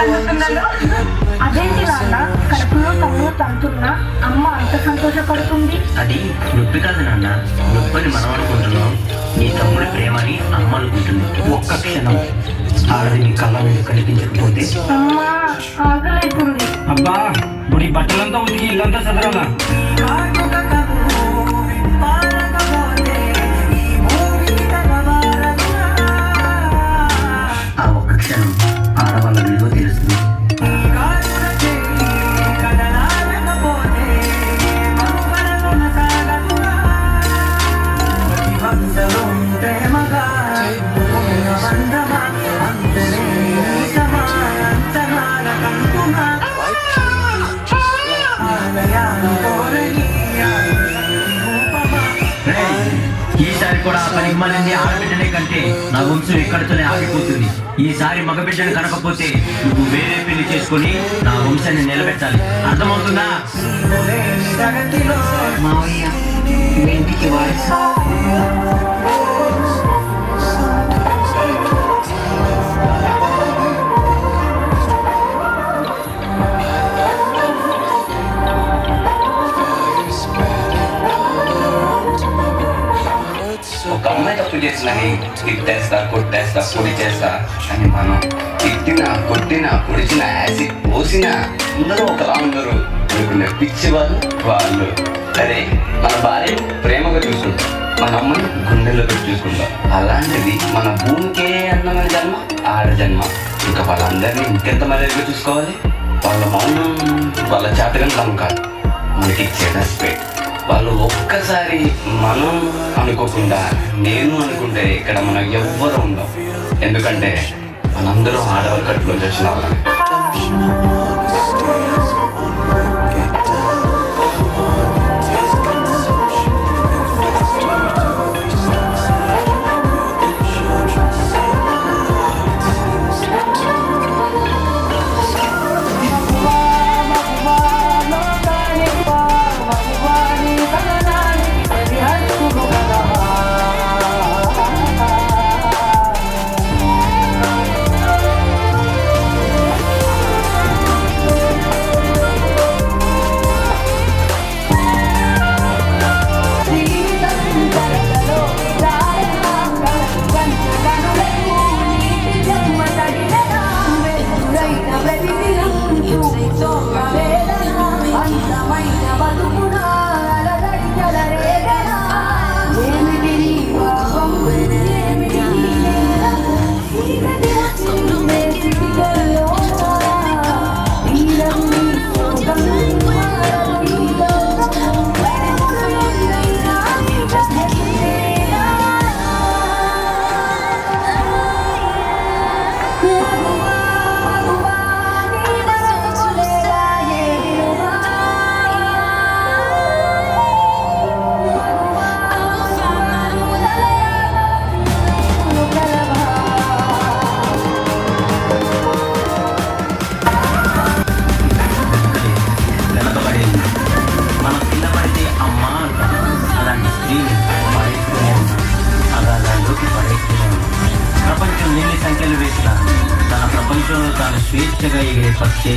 పొందుతున్నాను. అదేంటి నాన్న, కడుపులో తమ్ముడు తంతున్నా అమ్మ అంత సంతోషపడుతుంది? అది నొప్పి కాదు నాన్న, నొప్పిని మనం అనుకుంటున్నాం, నీ తమ్ముడి ప్రేమని అమ్మ అనుకుంటుంది. ఒక్క క్షణం ఆడది నీ కళ్ళ మీద కనిపించకపోతే అమ్మా ఆకలైతుంది. అబ్బా ఇప్పుడు ఈ బట్టలంతా ఉతికి ఇల్లంతా చదరాలా? ఆ ఒక్క క్షణం ఆడవాళ్ళ విలువ తెలుస్తుంది. ఈసారి కూడా ఆ పనికి మళ్ళీ ఆడబిడ్డనే కంటే నా వంశం ఇక్కడితోనే ఆగిపోతుంది. ఈసారి మగబిడ్డను కనకపోతే నువ్వు వేరే పెళ్లి చేసుకుని నా వంశాన్ని నిలబెట్టాలి, అర్థమవుతుందా? మావయ్య ఇంటికి వాయిస్ ఒక అమ్మాయి తప్పు చేసినని తిట్టేస్తా, కొట్టేస్తా, పొడి చేస్తా అని మనం తిట్టినా, కొట్టినా, పొడిచినా, యాసిడ్ పోసినా అందరూ ఒకలా ఉండరు అనుకునే పిచ్చి వాళ్ళు. సరే, మన భార్యను ప్రేమగా చూసుకుంటాం, మన అమ్మని గుండెల్లో పెట్టి చూసుకుంటాం. అలాంటిది మన భూమికే అందమైన జన్మ ఆడ జన్మ. ఇంకా వాళ్ళందరినీ ఇంకెంత మర్యాదగా చూసుకోవాలి? వాళ్ళ మౌనం వాళ్ళ చేతగంతం కాదు, మనకి ఇచ్చే రెస్పెక్ట్. వాళ్ళు ఒక్కసారి మనం అనుకోకుండా నేను అనుకుంటే ఇక్కడ మనం ఎవ్వరూ ఉండం. ఎందుకంటే మనందరూ ఆడవాళ్ళ కడుపులో వచ్చిన వాళ్ళని. ప్రపంచం ఎన్ని సంఖ్యలు వేసినా తన ప్రపంచంలో తాను స్వేచ్ఛగా ఎగిరే పక్షి